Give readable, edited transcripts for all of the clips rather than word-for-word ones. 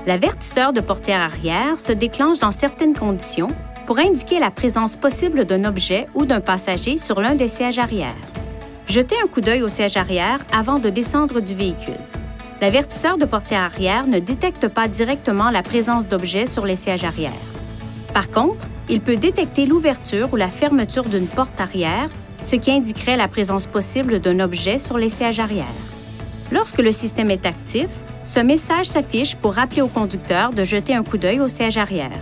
L'avertisseur de portière arrière se déclenche dans certaines conditions pour indiquer la présence possible d'un objet ou d'un passager sur l'un des sièges arrière. Jetez un coup d'œil au siège arrière avant de descendre du véhicule. L'avertisseur de portière arrière ne détecte pas directement la présence d'objets sur les sièges arrière. Par contre, il peut détecter l'ouverture ou la fermeture d'une porte arrière, ce qui indiquerait la présence possible d'un objet sur les sièges arrière. Lorsque le système est actif, ce message s'affiche pour rappeler au conducteur de jeter un coup d'œil au siège arrière.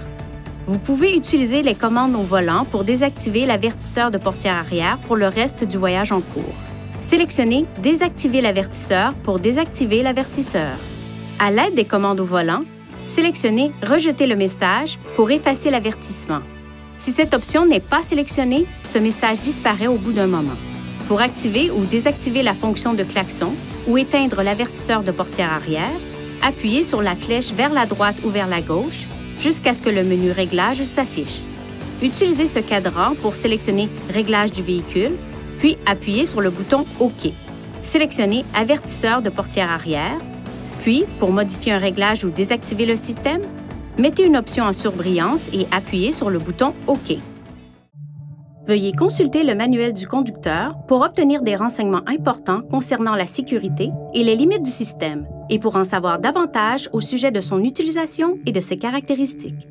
Vous pouvez utiliser les commandes au volant pour désactiver l'avertisseur de portière arrière pour le reste du voyage en cours. Sélectionnez « Désactiver l'avertisseur » pour désactiver l'avertisseur. À l'aide des commandes au volant, sélectionnez « Rejeter le message » pour effacer l'avertissement. Si cette option n'est pas sélectionnée, ce message disparaît au bout d'un moment. Pour activer ou désactiver la fonction de klaxon ou éteindre l'avertisseur de portière arrière, appuyez sur la flèche vers la droite ou vers la gauche jusqu'à ce que le menu Réglages s'affiche. Utilisez ce cadran pour sélectionner Réglages du véhicule, puis appuyez sur le bouton OK. Sélectionnez Avertisseur de portière arrière, puis, pour modifier un réglage ou désactiver le système, mettez une option en surbrillance et appuyez sur le bouton OK. Veuillez consulter le manuel du conducteur pour obtenir des renseignements importants concernant la sécurité et les limites du système, et pour en savoir davantage au sujet de son utilisation et de ses caractéristiques.